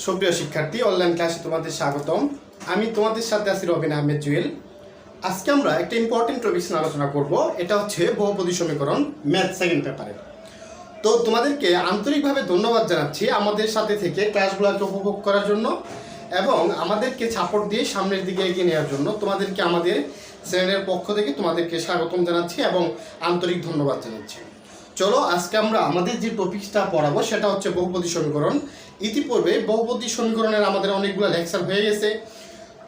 সুপ্রিয় শিক্ষার্থী, অনলাইন ক্লাসে তোমাদের স্বাগতম। আমি তোমাদের সাথে আছি রবিন আহমেদ জুয়েল। আজকে আমরা একটা ইম্পর্টেন্ট টপিক নিয়ে আলোচনা করব। এটা হচ্ছে বহুপদী সমীকরণ, ম্যাথ সেকেন্ড পেপারে। তো তোমাদেরকে আন্তরিকভাবে ধন্যবাদ জানাচ্ছি আমাদের সাথে থেকে ক্লাসগুলোকে উপভোগ করার জন্য এবং আমাদেরকে সাপোর্ট দিয়ে সামনের দিকে এগিয়ে নেওয়ার জন্য। তোমাদেরকে আমাদের চ্যানেলের পক্ষ থেকে তোমাদেরকে স্বাগতম জানাচ্ছি এবং আন্তরিক ধন্যবাদ জানাচ্ছি। চলো আজকে আমরা আমাদের যে টপিকসটা পড়াবো সেটা হচ্ছে বহুপদী সমীকরণ। ইতিপূর্বে বহুপদী সমীকরণের আমাদের অনেকগুলো লেকচার হয়ে গেছে,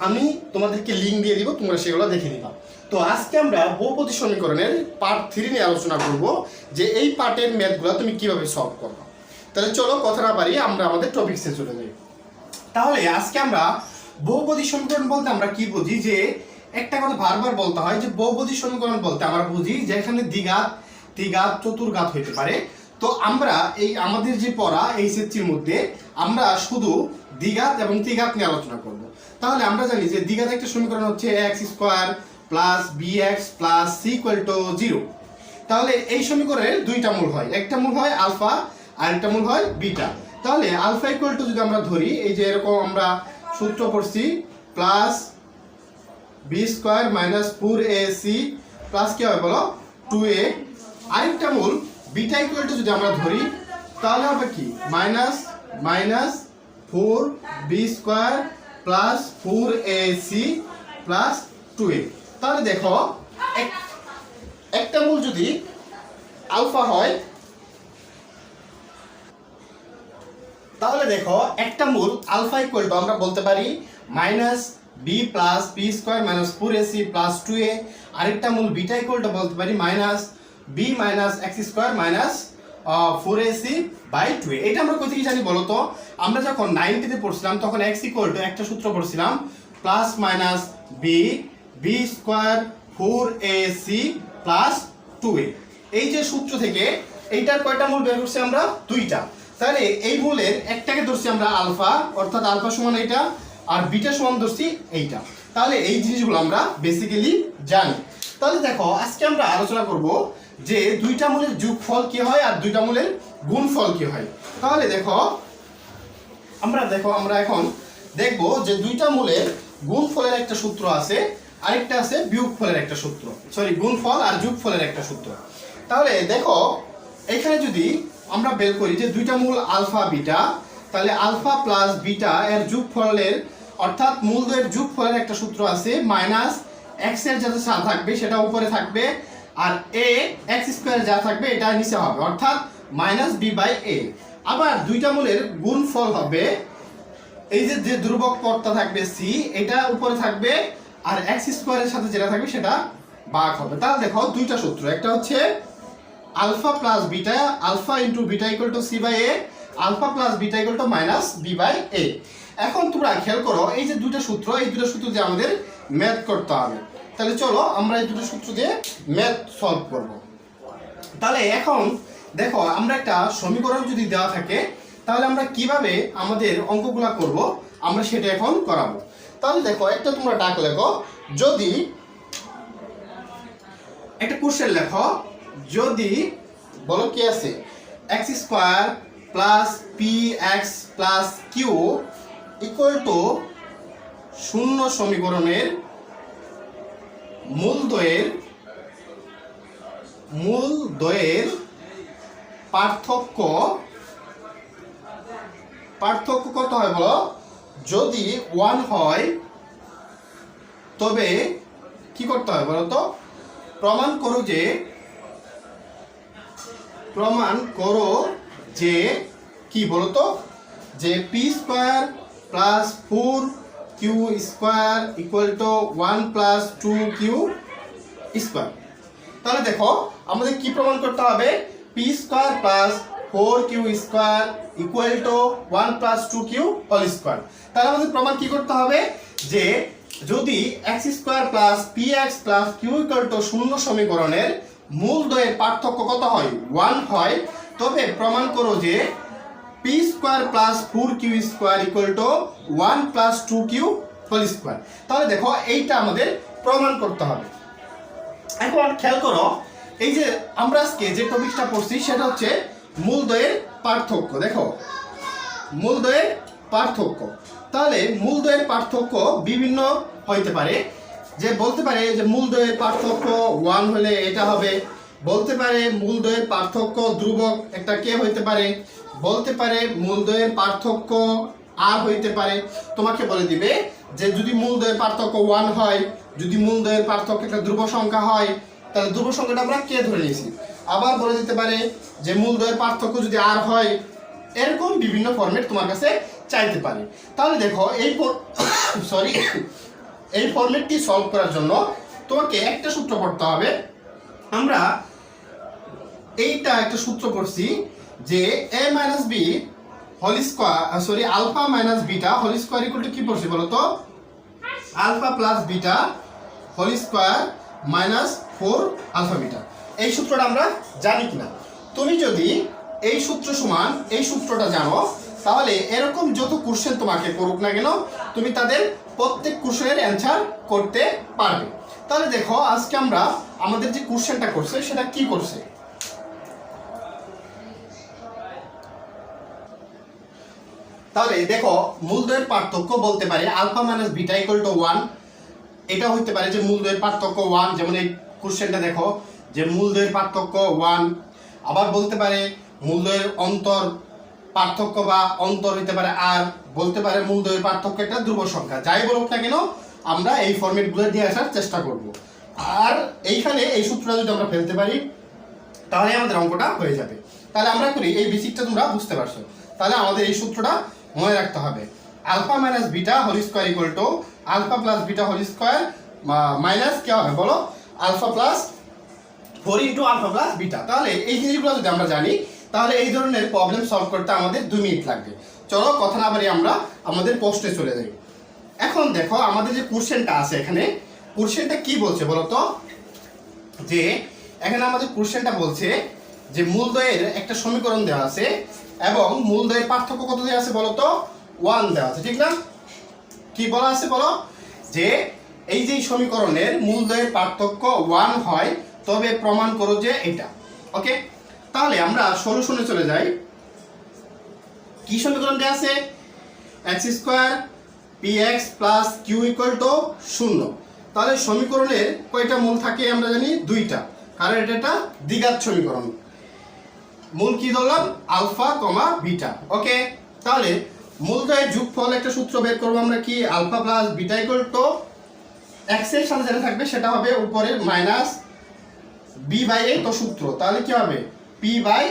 আমি তোমাদেরকে লিঙ্ক দিয়ে দিব, তোমরা সেগুলো দেখে নিবা। তো আজকে আমরা বহুপদী সমীকরণের পার্ট 3 নিয়ে আলোচনা করব যে এই পার্টের ম্যাথগুলো তুমি কিভাবে সলভ করবে। তাহলে চলো কথা না বাড়িয়ে আমরা আমাদের টপিকসে চলে যাই। তাহলে আজকে আমরা বহুপদী সমীকরণ বলতে আমরা কি বুঝি, যে একটা কথা বারবার বলতে হয় যে বহুপদী সমীকরণ বলতে আমরা বুঝি যে এখানে দ্বিঘাত, ত্রিঘাত, চতুর্ঘাত হইতে পারে। তো আমরা এই আমাদের যে পড়া এইচএসসির মধ্যে আমরা শুধু দ্বিঘাত এবং ত্রিঘাত নিয়ে আলোচনা করব। তাহলে আমরা জানি যে দ্বিঘাত একটা সমীকরণ হচ্ছে x square plus bx plus c = 0। তাহলে এই সমীকরণের দুইটা মূল হয়, একটা মূল হয় আলফা আর একটা মূল হয় বিটা। তাহলে আলফা = যদি আমরা ধরি, এই যে এরকম আমরা সূত্র পড়ছি, প্লাস b² - 4ac প্লাস কি হবে বলো 2a। আরেকটা মূল বিটা = যদি আমরা ধরি তাহলে হবে কি minus 4b² plus 4ac plus 2a। তাহলে দেখো একটা মূল যদি আলফা হয়, তাহলে দেখো একটা মূল আলফা = আমরা বলতে পারি -b plus p² - 4ac plus 2a। আরেকটা মূল বিটা = বলতে পারি -b - x² - 4ac by 2a। এটা আমরা কোথা থেকে জানি বলো তো? আমরা যখন 9তে পড়ছিলাম তখন x = একটা সূত্র পড়ছিলাম plus minus b² 4ac plus 2a। এই যে সূত্র থেকে এইটার কয়টা মূল বের করছি আমরা? দুইটা। তাহলে এই মূলের একটাকে ধরছি আমরা আলফা, অর্থাৎ আলফা সমান এইটা, আর বিটা সমান ধরছি এইটা। তাহলে এই জিনিসগুলো আমরা বেসিক্যালি জানি। তাহলে দেখো আজকে আমরা আলোচনা করব যে দুইটা মূলের যোগফল কি হয় আর দুইটা মূলের গুণফল কি হয়। তাহলে দেখো আমরা এখন দেখব যে দুইটা মূলের গুণফলের একটা সূত্র আছে, আরেকটা আছে বিয়োগফলের একটা সূত্র, গুণফল আর যোগফলের একটা সূত্র। তাহলে দেখো এখানে যদি আমরা বের করি যে দুইটা মূল আলফা বিটা, তাহলে আলফা প্লাস বিটা এর যোগফলের অর্থাৎ মূলদের যোগফলের একটা সূত্র আছে, মাইনাস এক্স এর যাতে সাথে থাকবে সেটা উপরে থাকবে, আর a x² যা থাকবে এটা নিচে হবে, অর্থাৎ -b/a। আবার দুইটা মূলের গুণফল হবে, এই যে ধ্রুবক পদটা থাকবে c, এটা উপরে থাকবে, আর x² এর সাথে যেটা থাকবে সেটা ভাগ হবে। তাহলে দেখো দুইটা সূত্র, একটা হচ্ছে alpha plus beta, alpha into beta = c/a, alpha plus beta = -b/a। এখন তোমরা খেয়াল করো এই যে দুটো সূত্র, এই দুটো সূত্র দিয়ে আমাদের ম্যাথ করতে হবে। তাহলে চলো আমরা এই দুটো সূত্র দিয়ে ম্যাথ সলভ করব। তাহলে এখন দেখো আমরা একটা সমীকরণ যদি দেওয়া থাকে তাহলে আমরা কিভাবে আমাদের অঙ্কগুলা করব আমরা সেটা এখন করাবো। তাহলে দেখো একটা তোমরা ডাক লেখো, যদি একটা কোশ্চেন লেখো, যদি বলো কি আছে x² plus px plus q = 0 সমীকরণের মূলদ্বয়ের পার্থক্য কত হয় বলো? যদি 1 হয় তবে কি করতে হয় বলো তো? প্রমাণ করো যে কি বলো তো, যে p² plus 4q² = 1 plus 2q²। তাহলে দেখো আমাদের কি প্রমাণ করতে হবে? p² plus 4q² = 1 plus 2q²। তাহলে আমাদের প্রমাণ কি করতে হবে? যে যদি x² plus px plus q = 0 সমীকরণের মূলদ্বয়ের পার্থক্য কত হয়? 1 হয়, তবে প্রমাণ করো যে p² plus 4q² = 1 plus 2q²। তাহলে দেখো এইটা আমাদের প্রমাণ করতে হবে। এখন খেয়াল করো এই যে আমরা আজকে যে টপিকটা পড়ছি সেটা হচ্ছে মূলদ্বয়ের পার্থক্য। দেখো মূলদ্বয়ের পার্থক্য। তাহলে মূলদ্বয়ের পার্থক্য বিভিন্ন হইতে পারে, যে বলতে পারে যে মূলদ্বয়ের পার্থক্য 1 হলে এটা হবে, বলতে পারে মূলদ্বয়ের পার্থক্য ধ্রুবক একটা কে হইতে পারে, বলতে পারে মূলদ্বয়ের পার্থক্য আর হইতে পারে। তোমাকে বলে দিবে যে যদি মূলদ্বয়ের পার্থক্য 1 হয়, যদি মূলদ্বয়ের পার্থক্য একটা ধ্রুব সংখ্যা হয়, তাহলে ধ্রুব সংখ্যাটা আমরা কে ধরে নিয়েছি। আবার বলে দিতে পারে যে মূলদ্বয়ের পার্থক্য যদি আর হয়, এরকম বিভিন্ন ফরম্যাট তোমার কাছে চাইতে পারে। তাহলে দেখো এই ফরম্যাটটি সলভ করার জন্য তোমাকে একটা সূত্র পড়তে হবে। আমরা এইটা একটা সূত্র পড়ছি যে a minus b whole square alpha minus beta whole square equal to কি পড়ছি বলো তো, alpha plus beta whole square minus 4 alpha beta. এই সূত্রটা আমরা জানি কিনা। তুমি যদি এই সূত্র সমান এই সূত্রটা জানো, তাহলে এরকম যত কোশ্চেন তোমাকে করুক না কেন, তুমি তাদের প্রত্যেক কোশ্চেনের অ্যান্সার করতে পারবে। তাহলে দেখো আজকে আমরা আমাদের যে কোশ্চেনটা করছে সেটা কি করছে। তাহলে দেখো মূলদ্বয়ের পার্থক্য বলতে পারে alpha minus beta equal to 1। এটা হইতে পারে যে মূলদ্বয়ের পার্থক্য 1, যেমন এই কোশ্চেনটা দেখো যে মূলদ্বয়ের পার্থক্য 1। আবার বলতে পারে মূলদ্বয়ের অন্তর পার্থক্য বা অন্তর হইতে পারে আর, বলতে পারে মূলদ্বয়ের পার্থক্য একটা ধ্রুব সংখ্যা। যাই বলুক না কেন আমরা এই ফরম্যাটগুলো দিয়ে আসার চেষ্টা করব। আর এইখানে এই সূত্রটা যদি আমরা ফেলতে পারি তাহলে আমাদের অঙ্কটা হয়ে যাবে। তাহলে আমরা করি, এই বেসিকটা তোমরা বুঝতে পারছো। তাহলে আমাদের এই সূত্রটা মনে রাখতে হবে, alpha minus beta whole square equal to alpha plus beta whole square minus কি হবে বলো, alpha plus 4 into alpha plus beta. তাহলে এই জিনিসগুলো যদি আমরা জানি তাহলে এই ধরনের প্রবলেম সলভ করতে আমাদের 2 মিনিট লাগবে। চলো কথা না বাড়িয়ে আমরা আমাদের প্রশ্নে চলে যাই। এখন দেখো আমাদের যে কোশ্চেনটা আছে এখানে, কোশ্চেনটা কি বলছে বলো তো, যে এখানে আমাদের কোশ্চেনটা বলছে যে মূলদ্বয়ের একটা সমীকরণ দেওয়া আছে এবং মূলদ্বয়ের পার্থক্য কত দেওয়া আছে বলো তো, 1 দেওয়া আছে, ঠিক না? কি বলা আছে বলো, যে এই যে সমীকরণের মূলদ্বয়ের পার্থক্য 1 হয় তবে প্রমাণ করো যে এটা। ওকে, তাহলে আমরা সলিউশনে চলে যাই। কি সমীকরণ দেওয়া আছে, x square px plus q equal to 0। তাহলে সমীকরণের কয়টা মূল থাকে আমরা জানি, 2টা, কারণ এটা একটা দ্বিঘাত সমীকরণ। মূল কি ধরলাম, আলফা কমা বিটা। ওকে, তাহলে মূলদ্বয়ের যোগফল একটা সূত্র বের করবো আমরা, কি alpha plus beta equal to x এর সাথে যেটা থাকবে সেটা হবে উপরের মাইনাস b বাই a, তো সূত্র তাহলে কি হবে p বাই,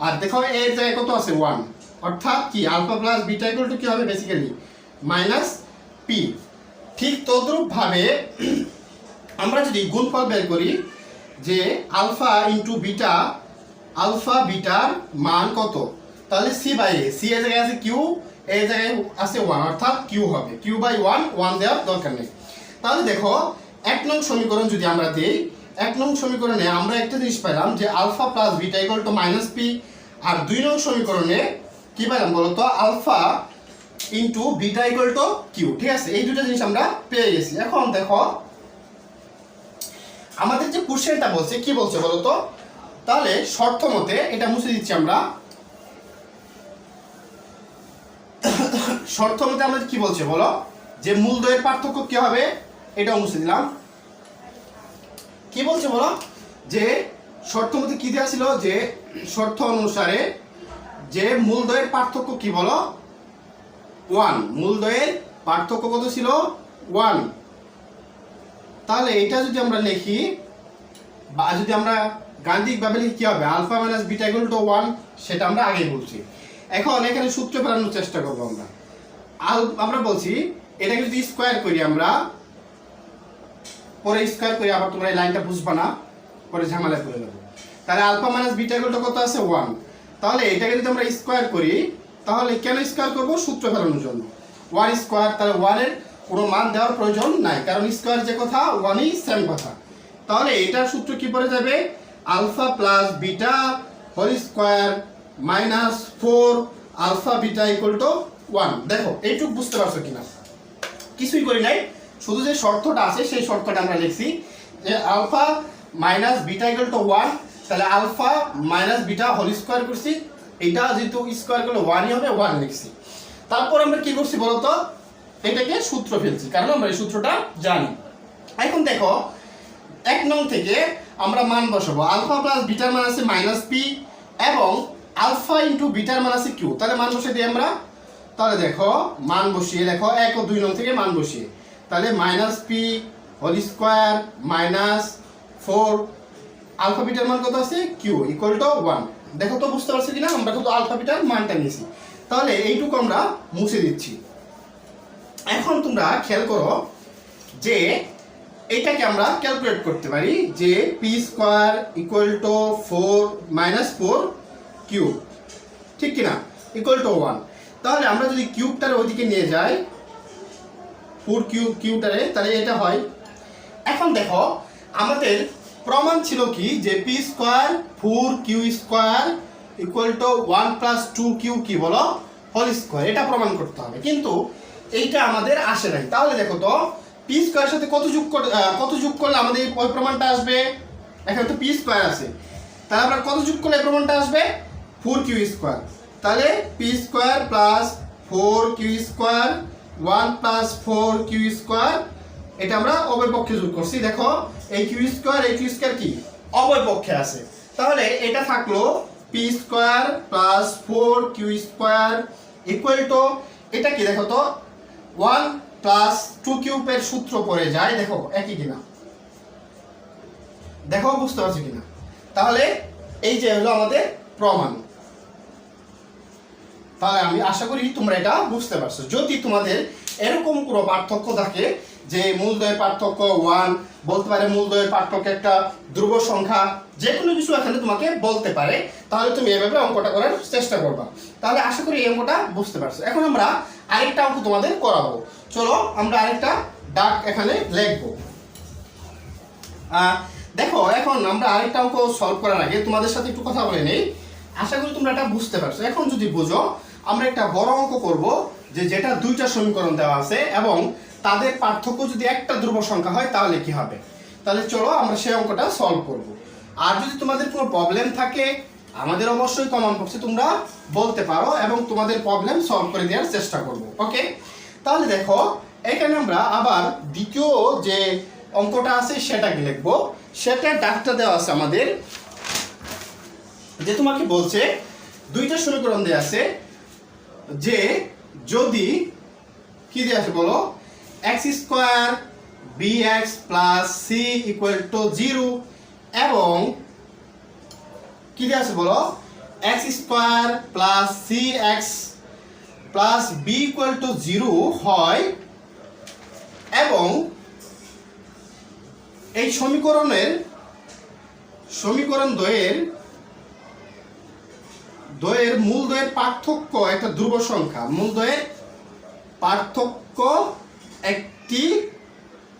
আর দেখো এর জায়গায় কত আছে 1, অর্থাৎ কি alpha plus beta equal to কি হবে বেসিক্যালি মাইনাস p। ঠিক তদ্রূপ ভাবে আমরা যদি গুণফল বের করি যে আলফা ইন্টু বিটা, আলফা বিটার মান কত, তাহলে c বাই a, c এর জায়গায় আছে q, এর জায়গায় আছে 1, অর্থাৎ q হবে q বাই 1 দেওয়ার দরকার নেই। তাহলে দেখো 1 নং সমীকরণ যদি আমরা দেই, 1 নং সমীকরণে আমরা একটা জিনিস পেলাম যে alpha plus beta equal to minus p, আর 2 নং সমীকরণে কি পেলাম বলতো, alpha into beta equal to q। ঠিক আছে, এই দুটো জিনিস আমরা পেয়ে গেছি। এখন দেখো আমাদের যে কোশ্চেনটা বলছে কি বলছে বলতো, তাহলে শর্ত মতে এটা মুছে দিচ্ছি আমরা। শর্ত মতে আমাদের কি বলছে বলো, যে মূলদ্বয়ের পার্থক্য কি হবে, এটাও মুছে দিলাম। কি বলছে বলো, যে শর্ত মতে কি দেওয়া ছিল, যে শর্ত অনুসারে যে মূলদ্বয়ের পার্থক্য কি বলো 1, মূলদ্বয়ের পার্থক্য কত ছিল 1। তাহলে এটা যদি আমরা লিখি বা যদি আমরা গাণিতিকভাবে লিখি কি হবে, alpha minus beta equal to 1, সেটা আমরা আগেই বলছি। এখন এখানে সূত্র ফেলানোর চেষ্টা করবো আমরা বলছি এটাকে যদি স্কোয়ার করি আমরা, পরে স্কোয়ার করি, আবার তোমরা এই লাইনটা বুঝবা না, পরে ঝামেলা করে দেবো। তাহলে alpha minus beta equal to কত আছে 1। তাহলে এটাকে যদি আমরা স্কোয়ার করি, তাহলে কেন স্কোয়ার করবো, সূত্র ফেলানোর জন্য 1 স্কোয়ার। তাহলে 1 এর কোনো মান দেওয়ার প্রয়োজন নাই, কারণ স্কোয়ার যে কথা 1ই সেম কথা। তাহলে এটার সূত্র কি পড়ে যাবে, alpha plus beta whole square minus 4 alpha beta equal to 1। দেখো এইটুকু বুঝতে পারছো কিনা, কিছুই করি নাই, শুধু যে শর্তটা আছে সেই শর্তটা আমরা লিখছি যে alpha minus beta equal to 1। তাহলে alpha minus beta whole square করছি, এটা যেহেতু স্কোয়ার করলে 1ই হবে, 1 লিখছি। তারপর আমরা কি করছি বলতো, এটাকে সূত্র ফেলছি, কারণ আমরা এই সূত্রটা জানি। এখন দেখো 1 নং থেকে আমরা মান বসাবো। আলফা প্লাস বিটার মান আছে মাইনাস পি এবং আলফা ইন্টু বিটার মান আছে কিউ। তাহলে মান বসিয়ে দিই আমরা। তাহলে দেখো মান বসিয়ে, দেখো 1 ও 2 নং থেকে মান বসিয়ে, তাহলে minus p whole square minus 4 alpha বিটার মান কত আছে কিউ ইকুয়াল টু 1। দেখো তো বুঝতে পারছো কিনা, আমরা কিন্তু আলফা বিটার মানটা নিয়েছি। তাহলে এইটুকু আমরা মুছে দিচ্ছি। এখন তোমরা খেয়াল করো যে এইটাকে আমরা ক্যালকুলেট করতে পারি যে p square equal to 4 minus 4 cube, ঠিক কিনা, ইকুয়াল টু 1। তাহলে আমরা যদি কিউবটারে ওইদিকে নিয়ে যাই 4 কিউবটারে, তাহলে এটা হয়। এখন দেখো আমাদের প্রমাণ ছিল কি যে p square 4 q square equal to 1 plus 2 q কি বলো হোল স্কোয়ার, এটা প্রমাণ করতে হবে, কিন্তু এইটা আমাদের আসে নাই। তাহলে দেখো তো পি স্কোয়ারের সাথে কত যোগ করলে আমাদের ওই প্রমাণটা আসবে। এখানে তো পি স্কোয়ার আছে, তাহলে আমরা কত যোগ করলে এই প্রমাণটা আসবে 4 কিউ স্কোয়ার। তাহলে p square plus 4 q square 1 plus 4 q square, এটা আমরা উভয় পক্ষে যোগ করছি। দেখো এই কিউ স্কোয়ার কি উভয় পক্ষে আছে, তাহলে এটা থাকলো p square plus 4 q square equal to, এটা কি দেখো তো 1 প্লাস 2 কিউবের সূত্র পড়ে যায়, দেখো একই কিনা, দেখো বুঝতে পারছো কিনা। তাহলে এই যে হলো আমাদের প্রমাণ। তাহলে আমি আশা করি তোমরা এটা বুঝতে পারছো। যদি তোমাদের এরকম কোনো পার্থক্য থাকে যে মূলদ্বয়ের পার্থক্য 1 বলতে পারে, মূলদ্বয়ের পার্থক্য একটা ধ্রুব সংখ্যা, যে কোনো কিছু এখানে তোমাকে বলতে পারে, তাহলে তুমি এভাবে অঙ্কটা করার চেষ্টা করবা। তাহলে আশা করি এই অঙ্কটা বুঝতে পারছো। এখন আমরা আরেকটা অঙ্ক তোমাদের করাবো। চলো আমরা আরেকটা দাগ এখানে লিখবো। দেখো এখন আমরা আরেকটা অঙ্ক সলভ করার আগে তোমাদের সাথে একটু কথা বলে নেই। আশা করি তোমরা এটা বুঝতে পারছো। এখন যদি বুঝো, আমরা একটা বড় অঙ্ক করব যেটা দুইটা সমীকরণ দেওয়া আছে এবং তাদের পার্থক্য যদি একটা ধ্রুব সংখ্যা হয় তাহলে কি হবে। তাহলে চলো আমরা সেই অঙ্কটা সলভ করব। আর যদি তোমাদের কোনো প্রবলেম থাকে আমাদের অবশ্যই কমেন্ট বক্সে তোমরা বলতে পারো এবং তোমাদের প্রবলেম সলভ করে দেওয়ার চেষ্টা করব। ওকে, তাহলে দেখো এখানে আমরা আবার দ্বিতীয় যে অঙ্কটা আছে সেটাকে লিখবো। সেটার দাগটা দেওয়া আছে আমাদের, যে তোমাকে বলছে দুইটা সমীকরণ দেওয়া আছে যে যদি কি দেওয়া আছে বলো, x square b x plus c equal to 0 এবং কি দেওয়া আছে বলো, x square plus c x plus b equal to 0 হয় এবং এই সমীকরণ দ্বয়ের মূলদ্বয়ের পার্থক্য একটা ধ্রুব সংখ্যা, মূলদ্বয়ের পার্থক্য একটি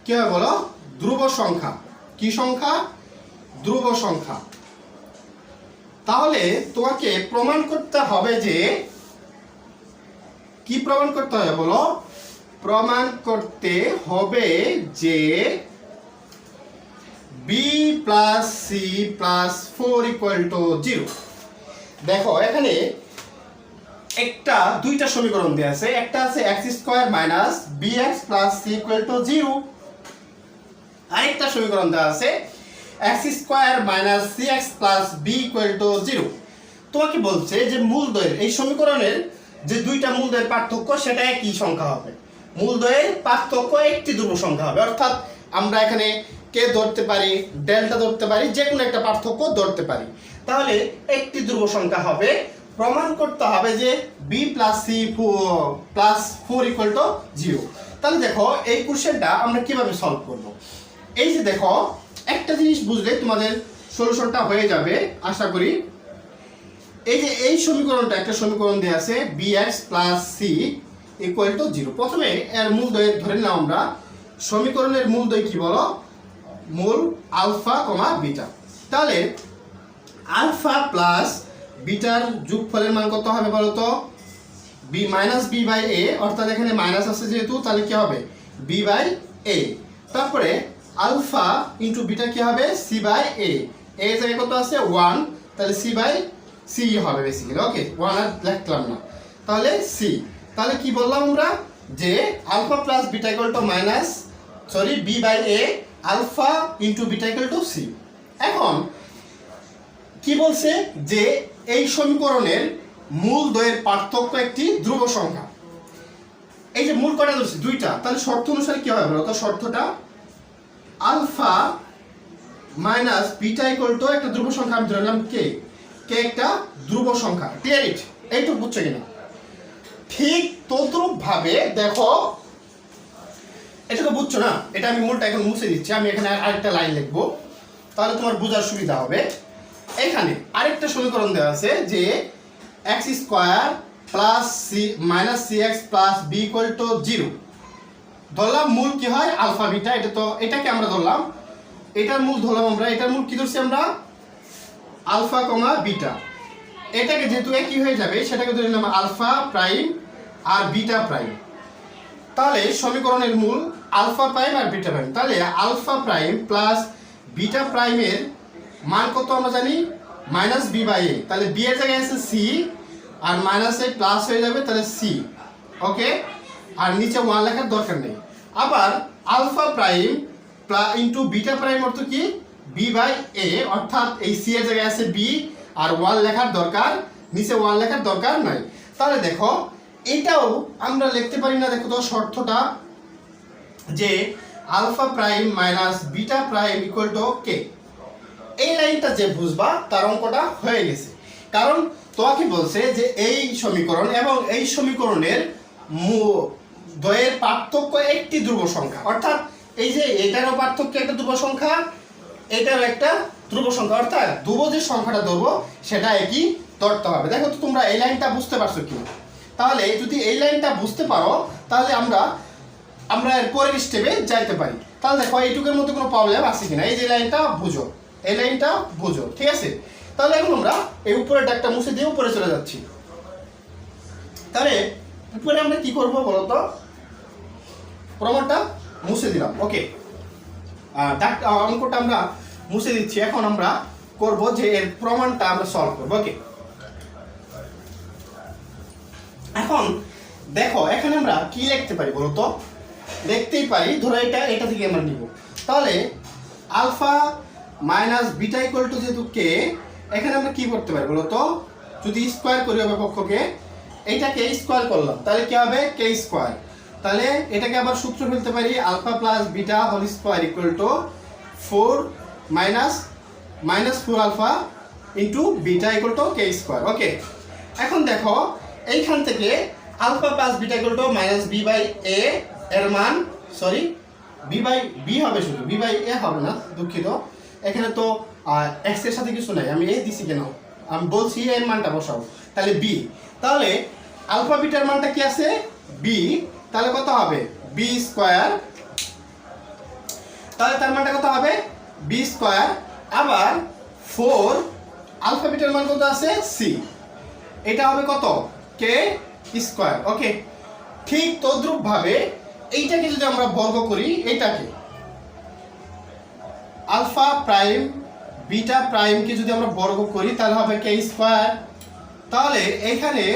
কি হয় বলো, ধ্রুব সংখ্যা। কি সংখ্যা? ধ্রুব সংখ্যা। তাহলে তোমাকে প্রমাণ করতে হবে যে, কি প্রমাণ করতে হবে বলো, প্রমাণ করতে হবে যে b plus c plus 4 equal to 0। দেখো এখানে দুইটা সমীকরণ দেওয়া আছে, একটা আছে x square minus b x plus c equal to 0, আরেকটা সমীকরণ দেওয়া আছে x square minus c x plus b equal to 0। তোমাকে বলছে যে মূলদ্বয়ের এই সমীকরণের যে দুইটা মূলদ্বয়ের পার্থক্য সেটা একই সংখ্যা হবে, মূলদ্বয়ের পার্থক্য একটি ধ্রুব সংখ্যা হবে। অর্থাৎ আমরা এখানে কে ধরতে পারি, ডেল্টা ধরতে পারি, যে কোনো একটা পার্থক্য ধরতে পারি। তাহলে একটি ধ্রুব সংখ্যা হবে। প্রমাণ করতে হবে যে b plus c plus 4 equal to 0। তাহলে দেখো এই কোশ্চেনটা আমরা কিভাবে সলভ করব। এই যে দেখো একটা জিনিস বুঝলে তোমাদের সলিউশনটা হয়ে যাবে আশা করি। এই যে এই সমীকরণটা, একটা সমীকরণ দেওয়া আছে bx plus c equal to 0। প্রথমে এর মূলদ্বয় ধরে নিলাম আমরা। সমীকরণের মূলদ্বয় কি বলো, মূল আলফা কমা বিটা। তাহলে আলফা প্লাস বিটার যোগফলের মান কত হবে বলো তো, বি মাইনাস বি বাই এ, অর্থাৎ এখানে মাইনাস আছে যেহেতু তাহলে কি হবে বি বাই এ। তারপরে আলফা ইন্টু বিটা কি হবে সি বাই এ, এ জায়গায় কত আছে 1, তাহলে সি বাই সি হবে বেসিক্যালি। ওকে, 1 আর লিখলাম না, তাহলে সি। তাহলে কি বললাম আমরা যে alpha plus beta equal to minus b by a alpha into beta equal to c. এখন কি বলছে যে এই সমীকরণের মূল দ্বয়ের পার্থক্য একটি ধ্রুব সংখ্যা। এই যে মূল কয়টা ধরছি দুইটা, তাহলে শর্ত অনুসারে কি হবে বলতো? শর্তটা alpha minus beta equal to একটা ধ্রুব সংখ্যা আমি ধরলাম কে, কে একটা ধ্রুব সংখ্যা। ক্লিয়ার ইট? এইটুকু বুঝছো কিনা? ঠিক তদ্রূপ ভাবে দেখো, এটা তো বুঝছো না, এটা আমি মূলটা এখন মুছে দিচ্ছি, আমি এখানে আরেকটা লাইন লিখবো তাহলে তোমার বোঝার সুবিধা হবে। এখানে আরেকটা সমীকরণ দেওয়া আছে যে x square plus c minus c x plus b equal to 0। ধরলাম মূল কি হয় আলফা বিটা, এটা তো এটাকে আমরা ধরলাম, এটার মূল ধরলাম আমরা, এটার মূল কি ধরছি আমরা আলফা কমা বিটা। এটাকে যেহেতু একই হয়ে যাবে সেটাকে ধরে নিলাম আলফা প্রাইম আর বিটা প্রাইম। তাহলে সমীকরণের মূল আলফা প্রাইম আর বিটা প্রাইম, তাহলে আলফা প্রাইম প্লাস বিটা প্রাইমের মান কত আমরা জানি মাইনাস বি বাই এ। তাহলে বি এর জায়গায় আছে সি আর মাইনাস এ প্লাস হয়ে যাবে, তাহলে সি। ওকে, আর নিচে 1 লেখার দরকার নেই। আবার alpha prime into beta prime অর্থ কি বি বাই এ, অর্থাৎ এই সি এর জায়গায় আছে বি আর 1 লেখার দরকার, নিচে 1 লেখার দরকার নাই। তাহলে দেখো এটাও আমরা লিখতে পারি না, দেখো তো শর্তটা যে alpha prime minus beta prime equal to k. এই লাইনটা যে বুঝবা তার অঙ্কটা হয়ে গেছে। কারণ তোমাকে বলছে যে এই সমীকরণ এবং এই সমীকরণের দ্বয়ের পার্থক্য একটি ধ্রুব সংখ্যা, অর্থাৎ এই যে এটারও পার্থক্য একটা ধ্রুব সংখ্যা, এটারও একটা ধ্রুব সংখ্যা, অর্থাৎ ধ্রুব যে সংখ্যাটা ধরবো সেটা একই ধরতে হবে। দেখো তো তোমরা এই লাইনটা বুঝতে পারছো কি? তাহলে যদি এই লাইনটা বুঝতে পারো তাহলে আমরা এর পরের স্টেপে যাইতে পারি। তাহলে দেখো এইটুকুর মধ্যে কোনো প্রবলেম আছে কিনা, এই যে লাইনটা বুঝো, এই লাইনটা বুঝো, ঠিক আছে? তাহলে এখন আমরা এই উপরের দাগটা মুছে দিয়ে উপরে চলে যাচ্ছি। তাহলে উপরে আমরা কি করবো বলতো? প্রমাণটা মুছে দিলাম। ওকে, দাগটা অঙ্কটা আমরা মুছে দিচ্ছি। এখন আমরা করব যে এর প্রমাণটা আমরা সলভ করবো। ওকে, এখন দেখো এখানে আমরা কি লিখতে পারি বলতো? লিখতেই পারি, ধরো এটা থেকে আমরা নিব। তাহলে alpha minus beta equal to যেহেতু কে, এখানে আমরা কি করতে পারি বলতো? যদি স্কোয়ার করি হবে পক্ষকে, এইটাকে স্কোয়ার করলাম তাহলে কি হবে কে স্কোয়ার। তাহলে এটাকে আবার সূত্র ফেলতে পারি alpha plus beta whole square equal to 4 minus 4 alpha into beta equal to k square. Okay, এখন দেখো এইখান থেকে alpha plus beta equal to minus b by a এর মান, সরি বি বাই বি হবে, শুধু বি বাই এ হবে না, দুঃখিত। এখানে তো এক্স এর সাথে কিছু নাই, আমি এ দিছি কেন? আমি বলছি এর মানটা বসাবো, তাহলে বি। তাহলে আলফা বিটার মানটা কি আছে বি, তাহলে কত হবে বি স্কোয়ার, তাহলে তার মানটা কত হবে বি স্কোয়ার। আবার 4 আলফা বিটার মান কত আছে সি, এটা হবে কত কে স্কোয়ার। ওকে, ঠিক তদ্রূপ ভাবে এইটাকে যদি আমরা বর্গ করি, এইটাকে আলফা প্রাইম বিটা প্রাইমকে যদি আমরা বর্গ করি তাহলে হবে কে স্কোয়ার। তাহলে এখানে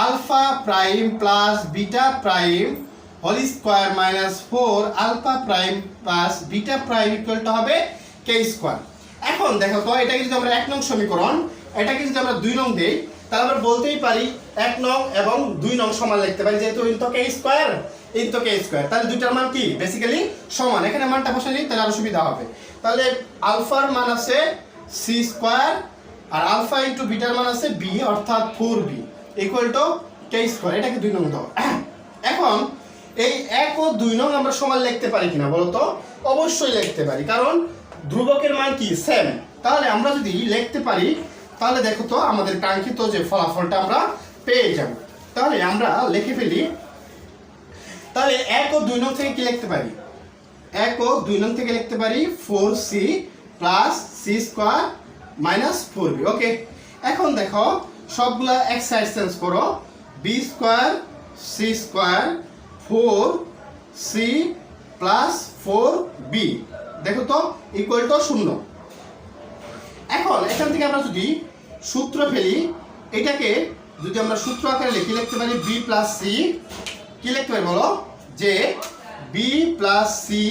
alpha prime plus beta prime whole square minus 4 alpha prime plus beta prime equal to হবে কে স্কোয়ার। এখন দেখো তো এটাকে যদি আমরা 1 নং সমীকরণ, এটাকে যদি আমরা 2 নং দেই তাহলে আমরা বলতেই পারি 1 নং এবং 2 নং সমান লিখতে পারি, যেহেতু ইনতো কে স্কোয়ার ইনতো কে স্কোয়ার, তাহলে দুইটার মান কি বেসিক্যালি সমান। এখানে মানটা বসাই নিই তাহলে আরো সুবিধা হবে। তাহলে আলফার মান আছে সি স্কোয়ার আর আলফা ইন্টু বিটার মান আছে বি, অর্থাৎ 4b equal to k square. এটাকে 2 নং দাও। এখন এই 1 ও 2 নং আমরা সমান লিখতে পারি কিনা বলো তো? অবশ্যই লিখতে পারি, কারণ ধ্রুবকের মান কি সেম। তাহলে আমরা যদি লিখতে পারি তাহলে দেখো তো আমাদের কাঙ্ক্ষিত যে ফলাফলটা আমরা পেয়ে যাব। তাহলে আমরা লিখে ফেলি, তাহলে 1 ও 2 নং থেকে কি লিখতে পারি? 1 ও 2 নং থেকে লিখতে পারি 4c plus c square minus 4b। Okay, এখন দেখো সবগুলা এক সাইড চেঞ্জ করো, b square c square 4c plus 4b, দেখো তো ইকুয়াল টু 0। এখন এখান থেকে আমরা যদি সূত্র ফেলি, এটাকে যদি আমরা সূত্র আকারে লিখি লিখতে পারি বি প্লাস সি, কি লিখতে পারি বলো, যে b plus c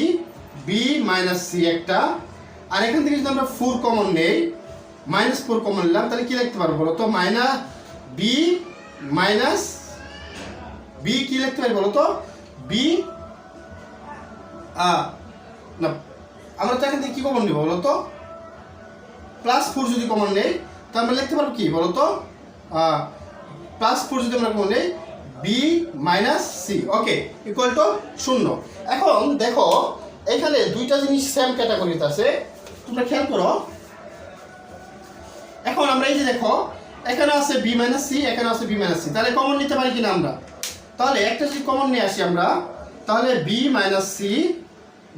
b minus c একটা, আর এখান থেকে যদি আমরা 4 কমন নেই, -4 কমন নিলাম, তাহলে কি লিখতে পারবো বলো তো, বি মাইনাস বি কি লিখতে পারি বলো তো, বি না আমরা তো এখান থেকে কি কমন নিব বলো তো, +4 যদি কমন নেই তো আমরা লিখতে পারবো কি বলো তো, +4 যদি আমরা কমন নেই b minus c, okay, equal to 0। এখন দেখো এখানে দুইটা জিনিস সেম ক্যাটাগরিতে আছে, তোমরা খেয়াল করো। এখন আমরা এই যে দেখো এখানে আছে বি মাইনাস সি, এখানে আছে বি মাইনাস সি, তাহলে কমন নিতে পারি কিনা আমরা, তাহলে একটা যদি কমন নিয়ে আসি আমরা, তাহলে বি মাইনাস সি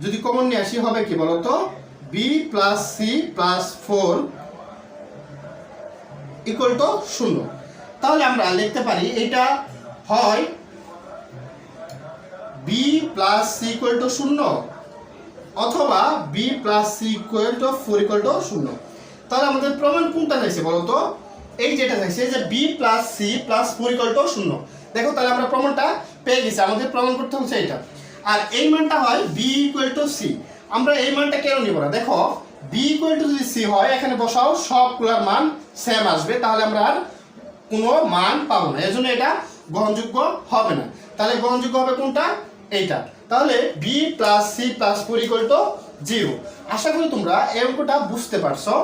যদি কমন নিয়ে আসি হবে কি বলতো, b plus c plus 4 equal to 0। তাহলে আমরা লিখতে পারি এটা হয় b plus c equal to 0 অথবা b plus c equal to 4 equal to 0। তাহলে আমাদের প্রমাণ কোনটা চাইছে বলতো, এই যেটা চাইছে যে b plus c plus 4 equal to 0। দেখো তাহলে আমরা প্রমাণটা পেয়ে গেছি, আমাদের প্রমাণ করতে হচ্ছে এটা। আর এই মানটা হয় বি ইকুয়াল টু সি, আমরা এই মানটা কেন নিব না, দেখো বি ইকুয়াল টু যদি সি হয় এখানে বসাও সবগুলোর মান সেম আসবে, তাহলে আমরা আর কোনো মান পাবো না, এর জন্য এটা গ্রহণযোগ্য হবে না। তাহলে গ্রহণযোগ্য হবে কোনটা, এইটা। তাহলে b plus c plus 4 equal to 0। আশা করি তোমরা এই অঙ্কটা বুঝতে পারছো।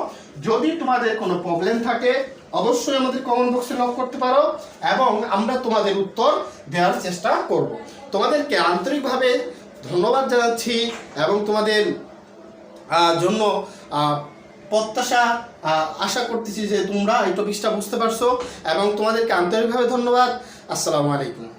যদি তোমাদের কোনো প্রবলেম থাকে অবশ্যই আমাদের কমেন্ট বক্সে লক করতে পারো এবং আমরা তোমাদের উত্তর দেওয়ার চেষ্টা করব। তোমাদেরকে আন্তরিকভাবে ধন্যবাদ জানাচ্ছি এবং তোমাদের জন্য প্রত্যাশা আশা করতেছি যে তোমরা এই টপিকটা বুঝতে পারছো এবং তোমাদেরকে আন্তরিকভাবে ধন্যবাদ। আসসালামু আলাইকুম।